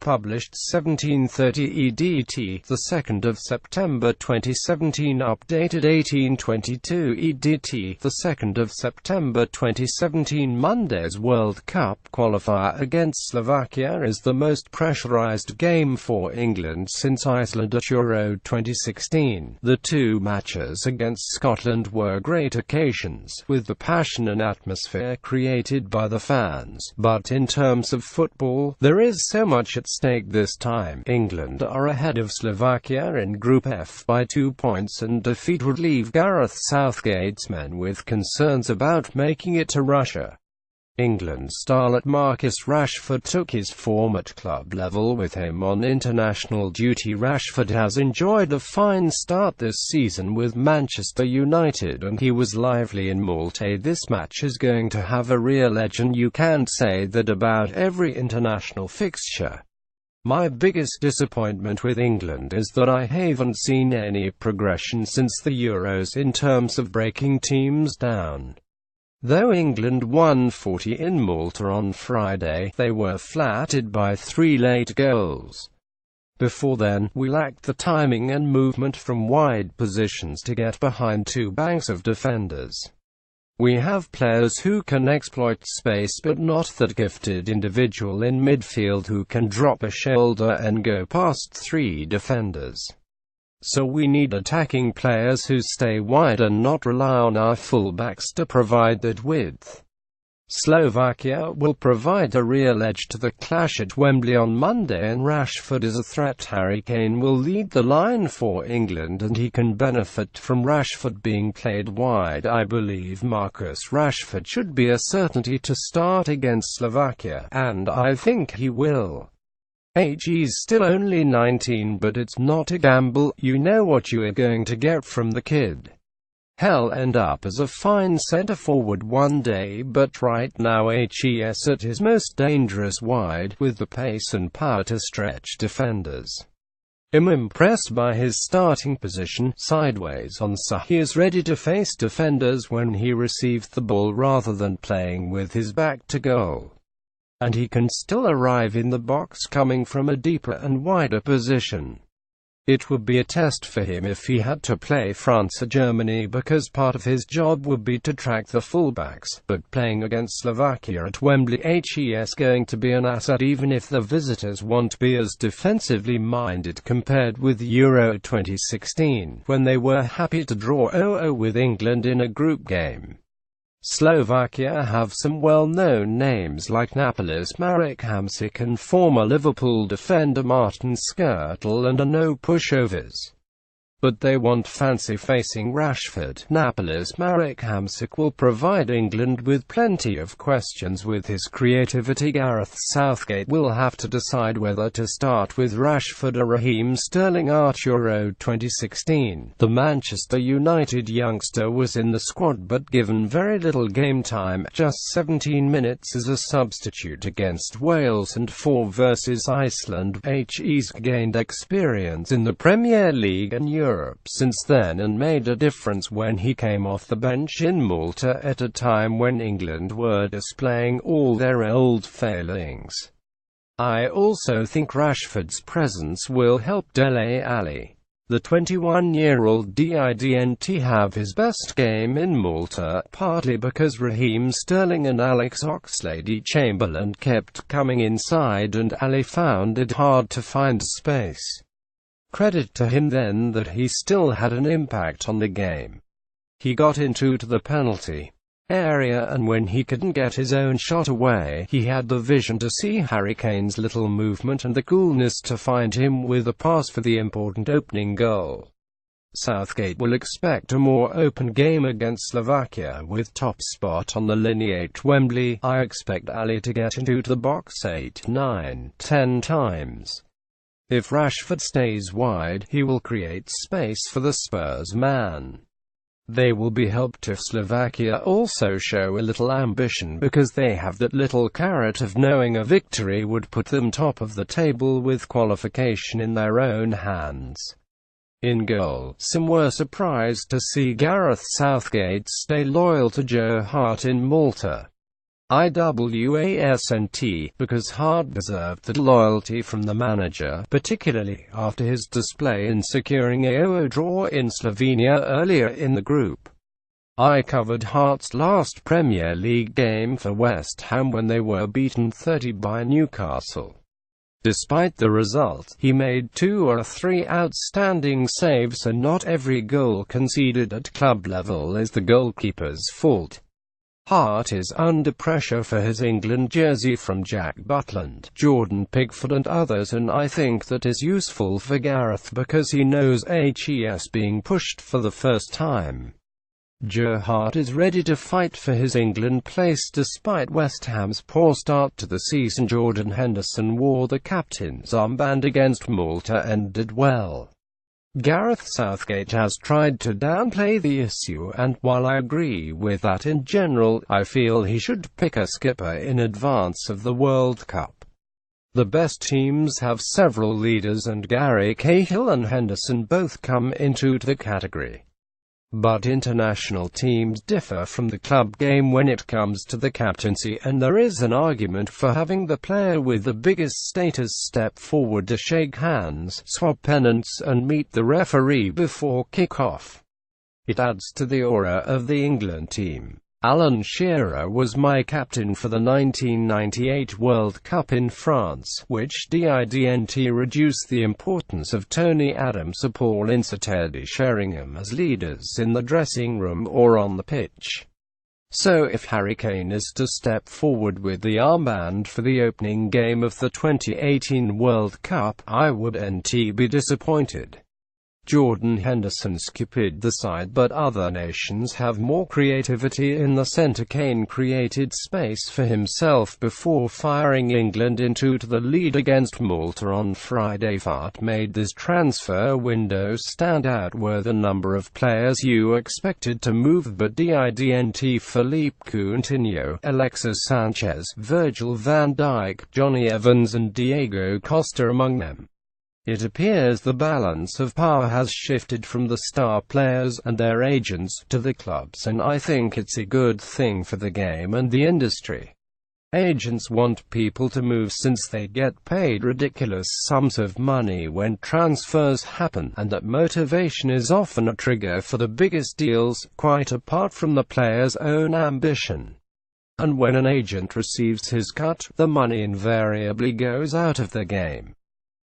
Published 1730 EDT, the 2nd of September 2017. Updated 1822 EDT, the 2nd of September 2017. Monday's World Cup qualifier against Slovakia is the most pressurised game for England since Iceland at Euro 2016. The two matches against Scotland were great occasions, with the passion and atmosphere created by the fans. But in terms of football, there is so much at stake this time. England are ahead of Slovakia in Group F by 2 points, and defeat would leave Gareth Southgate's men with concerns about making it to Russia. England starlet Marcus Rashford took his form at club level with him on international duty. Rashford has enjoyed a fine start this season with Manchester United, and he was lively in Malta. This match is going to have a real edge, and you can't say that about every international fixture. My biggest disappointment with England is that I haven't seen any progression since the Euros in terms of breaking teams down. Though England won 40 in Malta on Friday, they were flattered by 3 late goals. Before then, we lacked the timing and movement from wide positions to get behind two banks of defenders. We have players who can exploit space, but not that gifted individual in midfield who can drop a shoulder and go past 3 defenders. So we need attacking players who stay wide and not rely on our fullbacks to provide that width. Slovakia will provide a real edge to the clash at Wembley on Monday, and Rashford is a threat. Harry Kane will lead the line for England, and he can benefit from Rashford being played wide. I believe Marcus Rashford should be a certainty to start against Slovakia, and I think he will. He's still only 19, but it's not a gamble. You know what you are going to get from the kid. He'll end up as a fine centre-forward one day, but right now he's at his most dangerous wide, with the pace and power to stretch defenders. I'm impressed by his starting position, sideways on he is ready to face defenders when he receives the ball rather than playing with his back to goal. And he can still arrive in the box coming from a deeper and wider position. It would be a test for him if he had to play France or Germany, because part of his job would be to track the fullbacks, but playing against Slovakia at Wembley is going to be an asset, even if the visitors won't be as defensively minded compared with Euro 2016, when they were happy to draw 0-0 with England in a group game. Slovakia have some well-known names like MaltaThis, Marek Hamsik, and former Liverpool defender Martin Skrtel, and are no pushovers. But they won't fancy facing Rashford. MaltaThis Marek Hamsik will provide England with plenty of questions with his creativity. Gareth Southgate will have to decide whether to start with Rashford or Raheem Sterling at Euro 2016. The Manchester United youngster was in the squad but given very little game time, just 17 minutes as a substitute against Wales and 4 versus Iceland. He's gained experience in the Premier League and Europe since then, and made a difference when he came off the bench in Malta at a time when England were displaying all their old failings. I also think Rashford's presence will help Dele Alli. The 21-year-old didn't have his best game in Malta, partly because Raheem Sterling and Alex Oxlade-Chamberlain kept coming inside and Ali found it hard to find space. Credit to him then that he still had an impact on the game. He got into the penalty area, and when he couldn't get his own shot away, he had the vision to see Harry Kane's little movement and the coolness to find him with a pass for the important opening goal. Southgate will expect a more open game against Slovakia, with top spot on the lineate Wembley. I expect Ali to get into the box 8, 9, 10 times. If Rashford stays wide, he will create space for the Spurs man. They will be helped if Slovakia also show a little ambition, because they have that little carrot of knowing a victory would put them top of the table with qualification in their own hands. In goal, some were surprised to see Gareth Southgate stay loyal to Joe Hart in Malta. IWASNT, because Hart deserved the loyalty from the manager, particularly after his display in securing a 0-0 draw in Slovenia earlier in the group. I covered Hart's last Premier League game for West Ham when they were beaten 30 by Newcastle. Despite the result, he made 2 or 3 outstanding saves, and not every goal conceded at club level is the goalkeeper's fault. Hart is under pressure for his England jersey from Jack Butland, Jordan Pickford and others, and I think that is useful for Gareth because he knows HES being pushed for the first time. Joe Hart is ready to fight for his England place despite West Ham's poor start to the season. Jordan Henderson wore the captain's armband against Malta and did well. Gareth Southgate has tried to downplay the issue, and while I agree with that in general, I feel he should pick a skipper in advance of the World Cup. The best teams have several leaders, and Gary Cahill and Henderson both come into the category. But international teams differ from the club game when it comes to the captaincy, and there is an argument for having the player with the biggest status step forward to shake hands, swap pennants, and meet the referee before kick-off. It adds to the aura of the England team. Alan Shearer was my captain for the 1998 World Cup in France, which didn't reduce the importance of Tony Adams or Paul Ince Sheringham as leaders in the dressing room or on the pitch. So if Harry Kane is to step forward with the armband for the opening game of the 2018 World Cup, I wouldn't be disappointed. Jordan Henderson skipped the side, but other nations have more creativity in the centre. Kane created space for himself before firing England into the lead against Malta on Friday. What made this transfer window stand out were the number of players you expected to move but didn't: Philippe Coutinho, Alexis Sanchez, Virgil van Dijk, Johnny Evans and Diego Costa among them. It appears the balance of power has shifted from the star players and their agents to the clubs, and I think it's a good thing for the game and the industry. Agents want people to move since they get paid ridiculous sums of money when transfers happen, and that motivation is often a trigger for the biggest deals, quite apart from the player's own ambition. And when an agent receives his cut, the money invariably goes out of the game.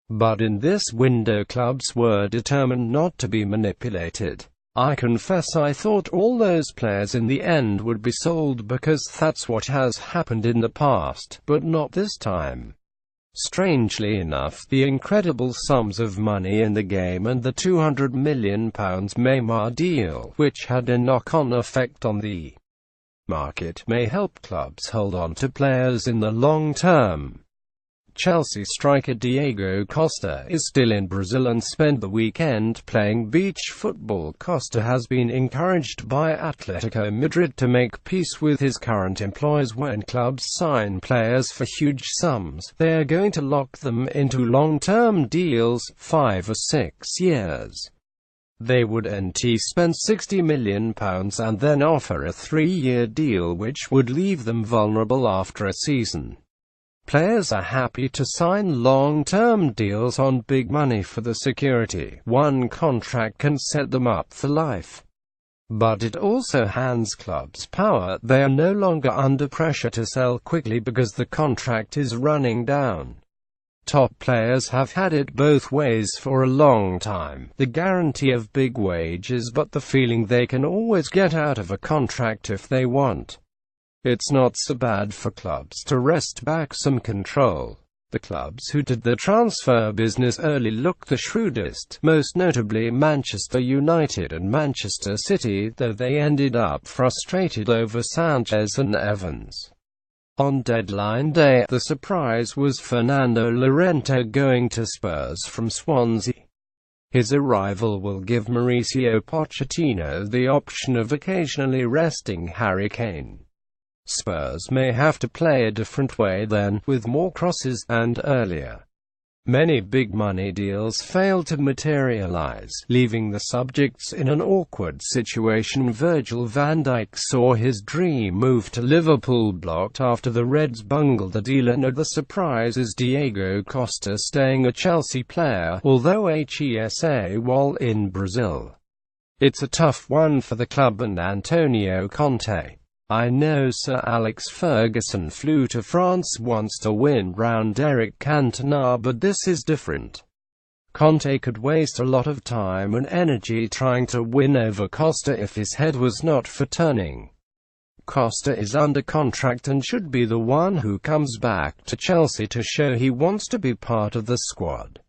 But in this window clubs were determined not to be manipulated. I confess I thought all those players in the end would be sold because that's what has happened in the past, but not this time. Strangely enough, the incredible sums of money in the game and the £200 million Neymar deal, which had a knock-on effect on the market, may help clubs hold on to players in the long term. Chelsea striker Diego Costa is still in Brazil and spent the weekend playing beach football. Costa has been encouraged by Atletico Madrid to make peace with his current employers. When clubs sign players for huge sums, they are going to lock them into long-term deals, 5 or 6 years. They wouldn't spend £60 million and then offer a 3-year deal which would leave them vulnerable after a season. Players are happy to sign long-term deals on big money for the security. One contract can set them up for life. But it also hands clubs power. They are no longer under pressure to sell quickly because the contract is running down. Top players have had it both ways for a long time. The guarantee of big wages, but the feeling they can always get out of a contract if they want. It's not so bad for clubs to wrest back some control. The clubs who did the transfer business early look the shrewdest, most notably Manchester United and Manchester City, though they ended up frustrated over Sanchez and Evans. On deadline day, the surprise was Fernando Llorente going to Spurs from Swansea. His arrival will give Mauricio Pochettino the option of occasionally resting Harry Kane. Spurs may have to play a different way then, with more crosses, and earlier. Many big-money deals failed to materialize, leaving the subjects in an awkward situation. Virgil van Dijk saw his dream move to Liverpool blocked after the Reds bungled a deal, and the surprise is Diego Costa staying a Chelsea player, although HESA while in Brazil. It's a tough one for the club and Antonio Conte. I know Sir Alex Ferguson flew to France once to win round Eric Cantona, but this is different. Conte could waste a lot of time and energy trying to win over Costa if his head was not for turning. Costa is under contract and should be the one who comes back to Chelsea to show he wants to be part of the squad.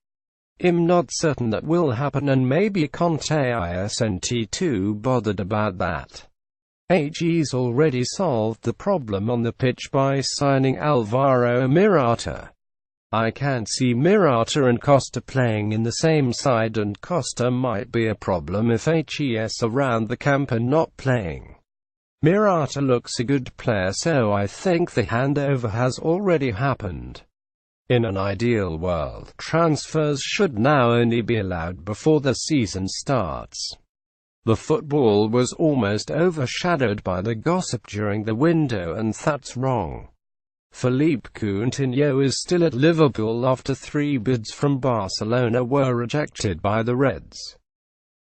I'm not certain that will happen, and maybe Conte isn't too bothered about that. He's already solved the problem on the pitch by signing Alvaro Morata. I can't see Morata and Costa playing in the same side, and Costa might be a problem if HES around the camp are not playing. Morata looks a good player, so I think the handover has already happened. In an ideal world, transfers should now only be allowed before the season starts. The football was almost overshadowed by the gossip during the window, and that's wrong. Philippe Coutinho is still at Liverpool after 3 bids from Barcelona were rejected by the Reds.